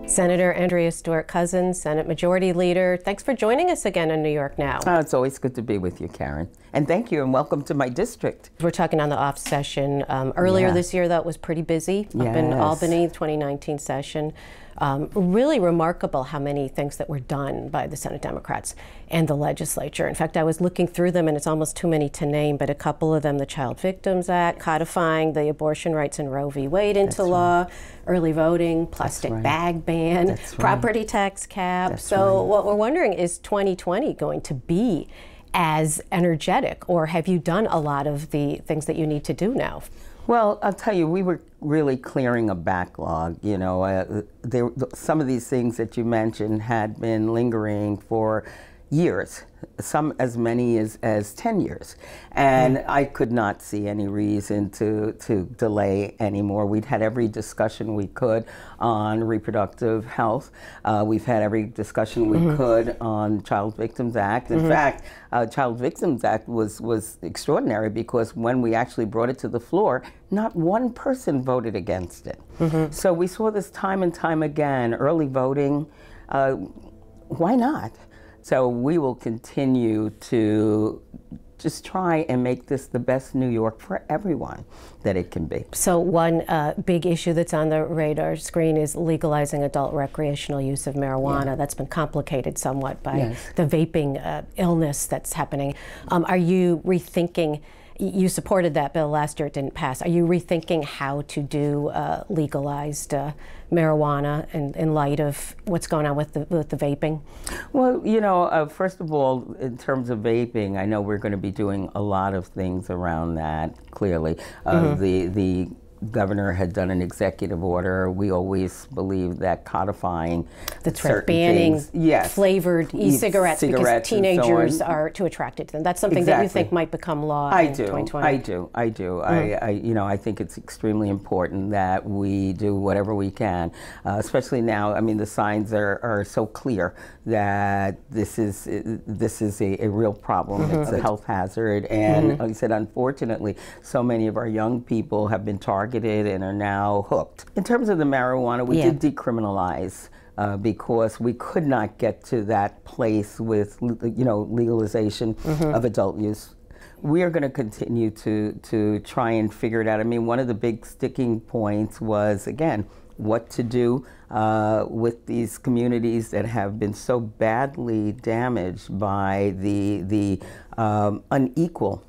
Senator Andrea Stewart-Cousins, Senate Majority Leader, thanks for joining us again on New York Now. It's always good to be with you, Karen. And thank you, and welcome to my district. We're talking on the off session. Earlier this year, that was pretty busy up in Albany, 2019 session. Really remarkable how many things that were done by the Senate Democrats and the legislature. In fact, I was looking through them, and it's almost too many to name, but a couple of them: the Child Victims Act, codifying the abortion rights in Roe v. Wade into law, early voting, plastic bag ban, property tax cap. So what we're wondering, is 2020 going to be as energetic, or have you done a lot of the things that you need to do now? Well, I'll tell you, we were really clearing a backlog. You know, some of these things that you mentioned had been lingering for years, some as many as 10 years. And I could not see any reason to delay anymore. We'd had every discussion we could on reproductive health. We've had every discussion we could on Child Victims Act. In fact, Child Victims Act was extraordinary, because when we actually brought it to the floor, not one person voted against it. So we saw this time and time again. Early voting, why not? So we will continue to just try and make this the best New York for everyone that it can be. So one big issue that's on the radar screen is legalizing adult recreational use of marijuana. That's been complicated somewhat by the vaping illness that's happening. Are you rethinking? You supported that bill last year, it didn't pass. Are you rethinking how to do legalized marijuana in light of what's going on with the vaping? Well, you know, first of all, in terms of vaping, I know we're going to be doing a lot of things around that, clearly. The governor had done an executive order. We always believe that codifying banning things, flavored e-cigarettes because teenagers are too attracted to them. That's something that you think might become law in 2020. I do. You know, I think it's extremely important that we do whatever we can, especially now. I mean, the signs are so clear that this is a real problem. It's a health hazard, and like I said, unfortunately, so many of our young people have been targeted and are now hooked. In terms of the marijuana, we did decriminalize because we could not get to that place with, you know, legalization of adult use. We are going to continue to try and figure it out. I mean, one of the big sticking points was, again, what to do with these communities that have been so badly damaged by the unequal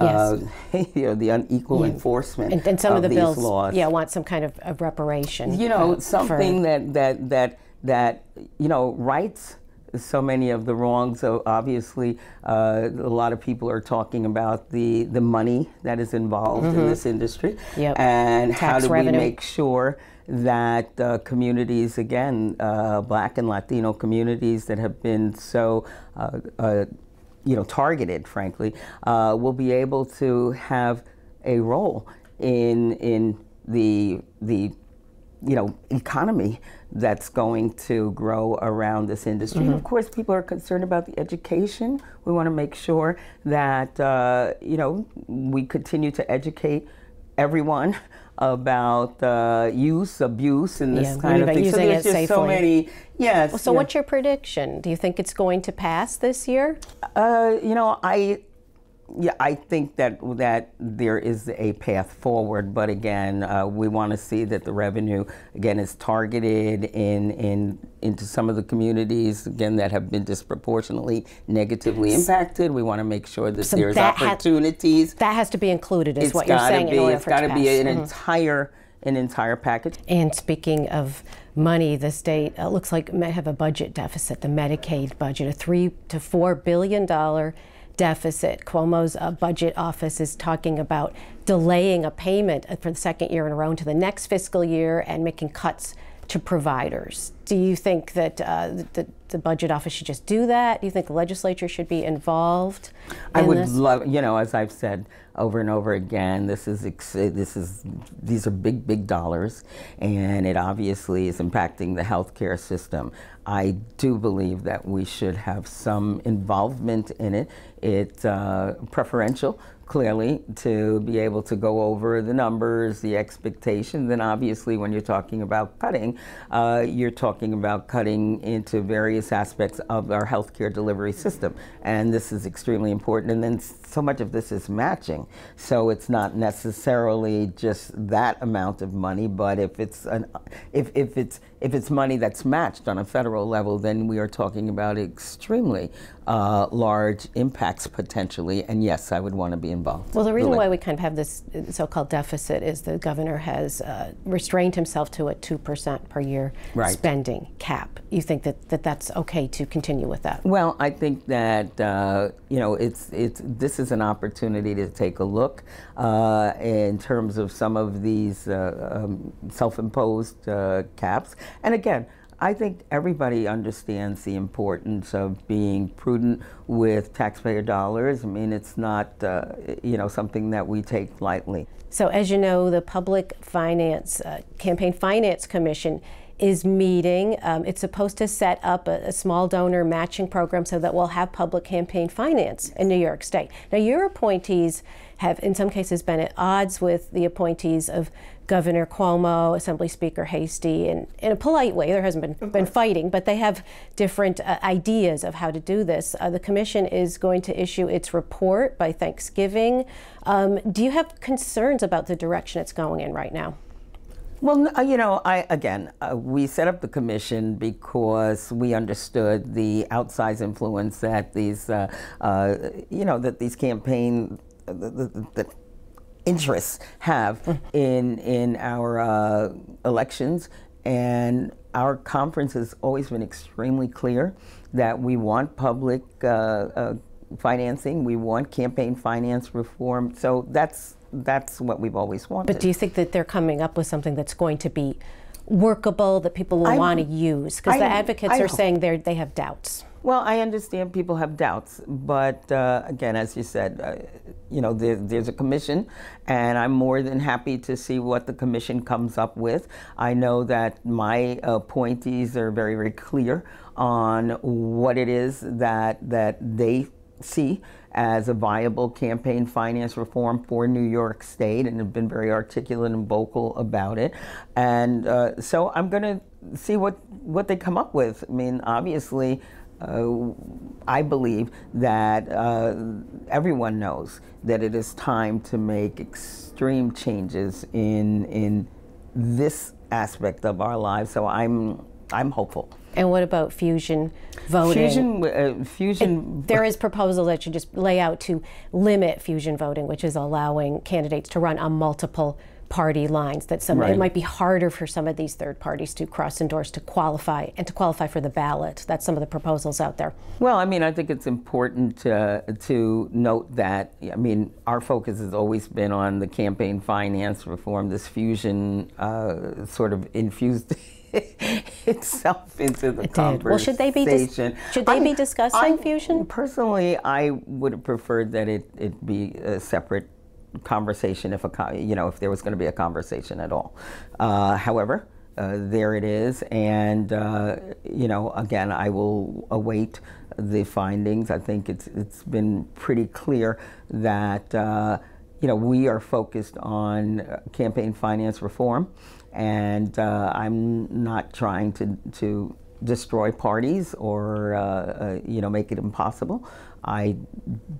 you know, the unequal enforcement and some of the bills laws. Want some kind of reparation. You know, something that you know, rights so many of the wrongs. So obviously, a lot of people are talking about the money that is involved in this industry, and how do we make sure that communities, again, Black and Latino communities that have been so you know, targeted, frankly, will be able to have a role in the you know, economy that's going to grow around this industry. And of course, people are concerned about the education. We want to make sure that you know, we continue to educate everyone about use, abuse, and this kind of thing. So there's just so many. Yes. So what's your prediction? Do you think it's going to pass this year? You know, I think that there is a path forward, but again, we want to see that the revenue again is targeted into some of the communities again that have been disproportionately negatively impacted. We want to make sure that there's opportunities. That has to be included, is what you're saying. It's got to be an entire package. And speaking of money, the state looks like may have a budget deficit. The Medicaid budget, a $3 to $4 billion deficit. Cuomo's budget office is talking about delaying a payment for the second year in a row into the next fiscal year and making cuts to providers. Do you think that the budget office should just do that? Do you think the legislature should be involved in I would love, you know, as I've said over and over again, these are big dollars, and it obviously is impacting the healthcare system. I do believe that we should have some involvement in it. It's preferential clearly, to be able to go over the numbers, the expectations, and obviously when you're talking about cutting, you're talking about cutting into various aspects of our healthcare delivery system. And this is extremely important. And then so much of this is matching. So it's not necessarily just that amount of money, but if it's money that's matched on a federal level, then we are talking about extremely large impacts potentially. And yes, I would want to be involved. Well, the reason why we kind of have this so-called deficit is the governor has restrained himself to a 2% per year spending cap. You think that that's okay to continue with that? Well, I think that this is an opportunity to take a look in terms of some of these self-imposed caps. And again, I think everybody understands the importance of being prudent with taxpayer dollars. I mean, it's not, something that we take lightly. So as you know, the Public Finance, Campaign Finance Commission is meeting. It's supposed to set up a small donor matching program so that we'll have public campaign finance in New York State. Now, your appointees have, in some cases, been at odds with the appointees of Governor Cuomo, Assembly Speaker Hasty, and in a polite way. There hasn't been fighting, but they have different ideas of how to do this. The commission is going to issue its report by Thanksgiving. Do you have concerns about the direction it's going in right now? Well, we set up the commission because we understood the outsized influence that these, that these campaign the interests have in our elections, and our conference has always been extremely clear that we want public financing, we want campaign finance reform. So that's what we've always wanted. But do you think that they're coming up with something that's going to be workable, that people will want to use? Because the advocates are saying they have doubts. Well, I understand people have doubts, but again, as you said, there's a commission, and I'm more than happy to see what the commission comes up with. I know that my appointees are very, very clear on what it is that they see as a viable campaign finance reform for New York State, and have been very articulate and vocal about it. And so I'm going to see what they come up with. I mean, obviously, I believe that everyone knows that it is time to make extreme changes in this aspect of our lives. So I'm hopeful. And what about fusion voting? There is proposal that you just lay out to limit fusion voting, which is allowing candidates to run on multiple party lines. That it might be harder for some of these third parties to cross-endorse to qualify for the ballot. That's some of the proposals out there. Well, I mean, I think it's important to note that, I mean, our focus has always been on the campaign finance reform. This fusion sort of infused itself into the conversation. Well, should they be discussing fusion? Personally, I would have preferred that it be a separate conversation if there was going to be a conversation at all. However, there it is, and again, I will await the findings. I think it's been pretty clear that we are focused on campaign finance reform, and I'm not trying to destroy parties or make it impossible. I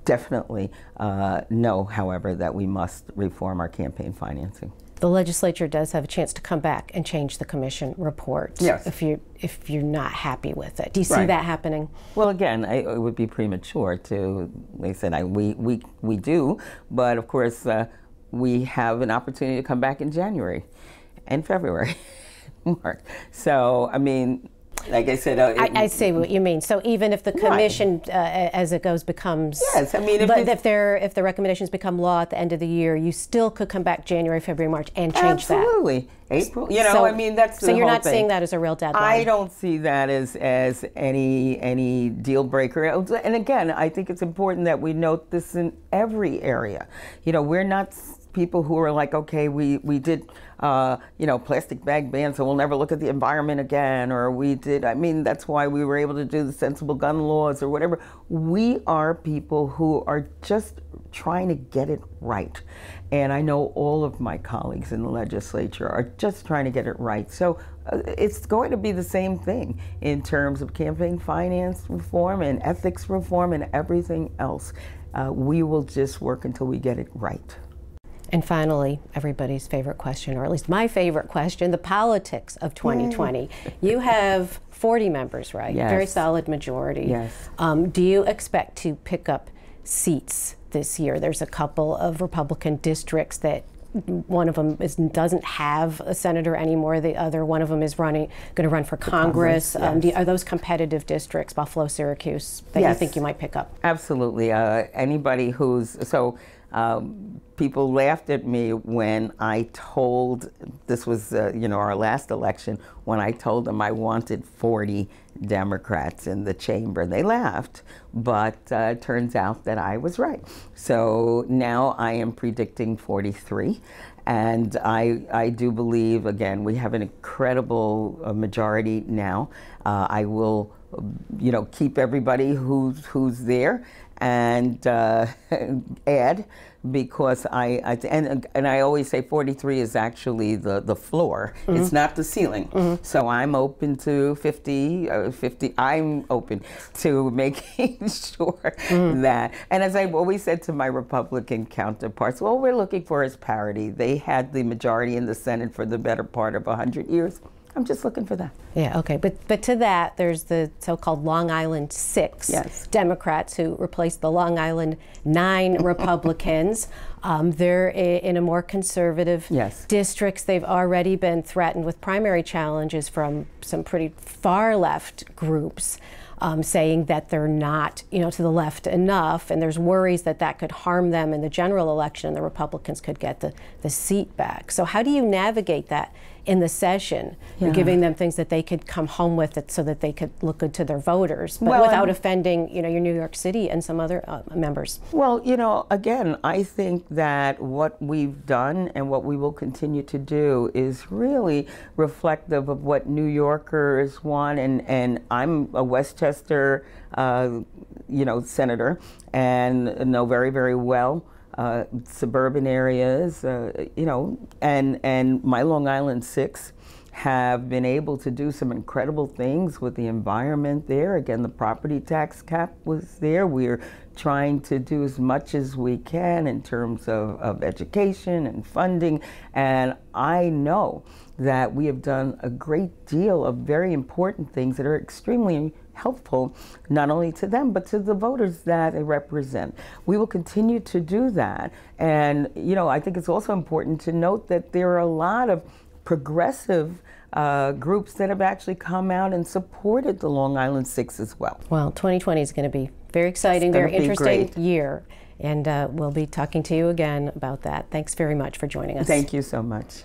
definitely know, however, that we must reform our campaign financing. The legislature does have a chance to come back and change the commission report. Yes. If you're not happy with it. Do you see that happening? Well, again, it would be premature to, like I said, we do, but of course we have an opportunity to come back in January and February, March. So, I mean, like I said, I see what you mean. So even if the commission, as it goes, becomes yes, I mean, if the recommendations become law at the end of the year, you still could come back January, February, March, and change that. Absolutely, April. I mean, that's so you're not seeing that as a real deadline. I don't see that as any deal breaker. And again, I think it's important that we note this in every area. We're not people who are like, okay, we did, you know, plastic bag ban, so we'll never look at the environment again, or we did, I mean, that's why we were able to do the sensible gun laws or whatever. We are people who are just trying to get it right. And I know all of my colleagues in the legislature are just trying to get it right. So it's going to be the same thing in terms of campaign finance reform and ethics reform and everything else. We will just work until we get it right. And finally, everybody's favorite question, or at least my favorite question, the politics of 2020. Yay. You have 40 members, right? Yes. Very solid majority. Yes. Do you expect to pick up seats this year? There's a couple of Republican districts that one of them doesn't have a senator anymore. The other one of them is going to run for Congress. Yes. Are those competitive districts, Buffalo, Syracuse, that yes. you think you might pick up? Absolutely. Anybody who's people laughed at me when I told, this was you know, our last election, when I told them I wanted 40 Democrats in the chamber. They laughed, but it turns out that I was right. So now I am predicting 43. And I do believe, again, we have an incredible majority now. I will, you know, keep everybody who's there and add, because and I always say 43 is actually the floor. Mm-hmm. It's not the ceiling. Mm-hmm. So I'm open to 50. I'm open to making sure that. And as I've always said to my Republican counterparts, all we're looking for is parity. They had the majority in the Senate for the better part of 100 years. I'm just looking for that. Yeah, okay. But to that, there's the so-called Long Island 6 yes. Democrats who replaced the Long Island 9 Republicans. They're in a more conservative yes. districts. They've already been threatened with primary challenges from some pretty far left groups. Saying that they're not, you know, to the left enough, and there's worries that that could harm them in the general election and the Republicans could get the seat back. So how do you navigate that in the session, giving them things that they could come home with it so that they could look good to their voters, but without offending, you know, your New York City and some other members? Well, you know, again, I think that what we've done and what we will continue to do is really reflective of what New Yorkers want, and I'm a Westchester, you know, senator, and know very, very well suburban areas, you know, and my Long Island 6 have been able to do some incredible things with the environment there. Again, the property tax cap was there. We're trying to do as much as we can in terms of education and funding, and I know that we have done a great deal of very important things that are extremely helpful, not only to them, but to the voters that they represent. We will continue to do that. And, you know, I think it's also important to note that there are a lot of progressive groups that have actually come out and supported the Long Island 6 as well. Well, 2020 is going to be very exciting, very interesting year. And we'll be talking to you again about that. Thanks very much for joining us. Thank you so much.